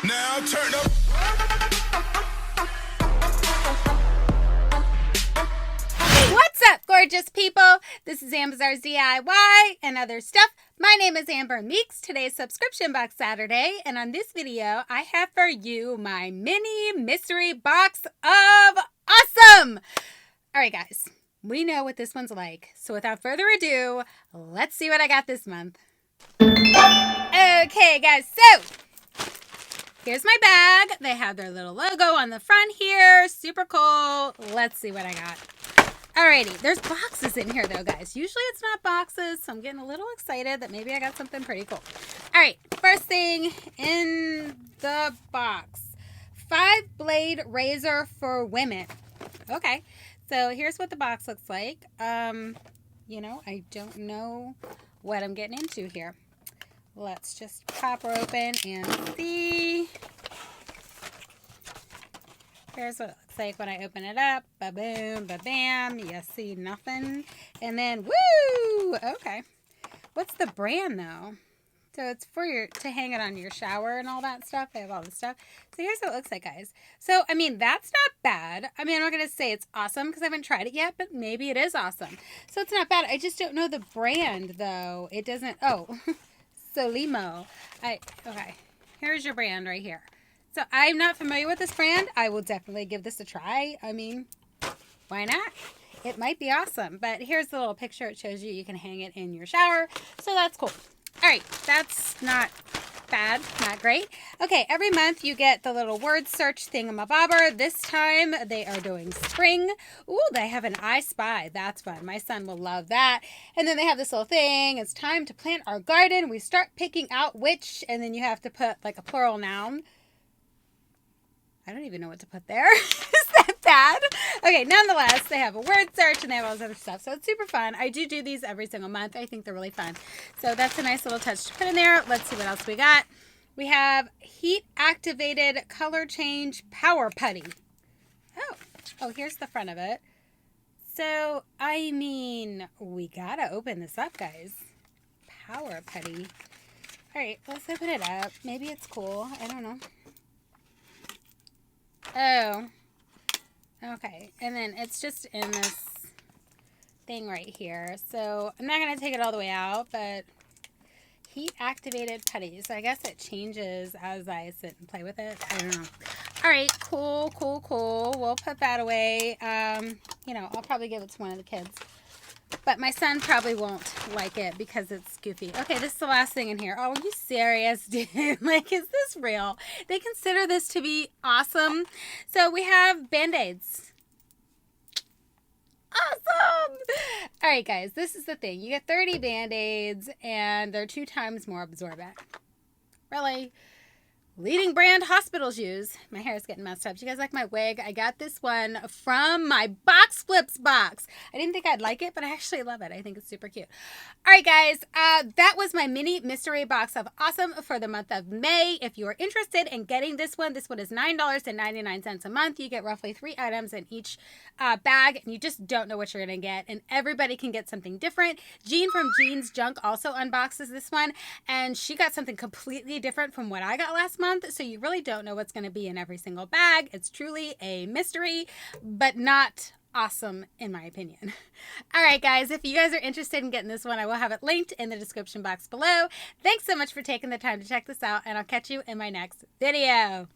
Now turn up. What's up, gorgeous people? This is Amber's DIY and other stuff. My name is Amber Meeks. Today's Subscription Box Saturday, and on this video, I have for you my mini mystery box of awesome. All right, guys, we know what this one's like. So without further ado, let's see what I got this month. Okay, guys, so here's my bag. They have their little logo on the front here. Super cool. Let's see what I got. Alrighty, there's boxes in here though, guys. Usually it's not boxes, so I'm getting a little excited that maybe I got something pretty cool. Alright, first thing in the box. 5-blade razor for women. Okay, so here's what the box looks like. You know, I don't know what I'm getting into here. Let's just pop her open and see. Here's what it looks like when I open it up. Ba-boom, ba-bam. You see nothing. And then, woo! Okay. What's the brand, though? So it's for to hang it on your shower and all that stuff. They have all this stuff. So here's what it looks like, guys. So, I mean, that's not bad. I mean, I'm not going to say it's awesome because I haven't tried it yet, but maybe it is awesome. So it's not bad. I just don't know the brand, though. It doesn't, oh, Solimo. Okay. Here's your brand right here. So I'm not familiar with this brand. I will definitely give this a try. I mean, why not? It might be awesome. But here's the little picture. It shows you can hang it in your shower. So that's cool. All right. That's not bad. Not great. Okay. Every month you get the little word search thingamabobber. This time they are doing spring. Ooh, they have an I Spy. That's fun. My son will love that. And then they have this little thing. It's time to plant our garden. We start picking out which, and then you have to put like a plural noun. I don't even know what to put there. Is that bad? Okay, nonetheless, they have a word search and they have all this other stuff. So it's super fun. I do these every single month. I think they're really fun. So that's a nice little touch to put in there. Let's see what else we got. We have heat activated color change power putty. Oh, here's the front of it. So, I mean, we gotta open this up, guys. Power putty. All right, let's open it up. Maybe it's cool. I don't know. Oh, okay. And then it's just in this thing right here. So I'm not going to take it all the way out, but heat activated putty. So I guess it changes as I sit and play with it. I don't know. All right. Cool. We'll put that away. You know, I'll probably give it to one of the kids. But my son probably won't like it because it's goofy. Okay, this is the last thing in here. Oh, are you serious, dude? Like, is this real? They consider this to be awesome. So we have Band-Aids. Awesome! All right, guys, this is the thing. You get 30 Band-Aids, and they're 2 times more absorbent. Really? Leading brand hospitals use. My hair is getting messed up. Do you guys like my wig? I got this one from my Box Flips box. I didn't think I'd like it, but I actually love it. I think it's super cute. All right, guys. That was my mini mystery box of awesome for the month of May. If you are interested in getting this one is $9.99 a month. You get roughly 3 items in each bag, and you just don't know what you're going to get. And everybody can get something different. Jean from Jean's Junk also unboxes this one, and she got something completely different from what I got last month. So you really don't know what's going to be in every single bag. It's truly a mystery, but not awesome in my opinion. All right, guys, if you guys are interested in getting this one, I will have it linked in the description box below. Thanks so much for taking the time to check this out, and I'll catch you in my next video.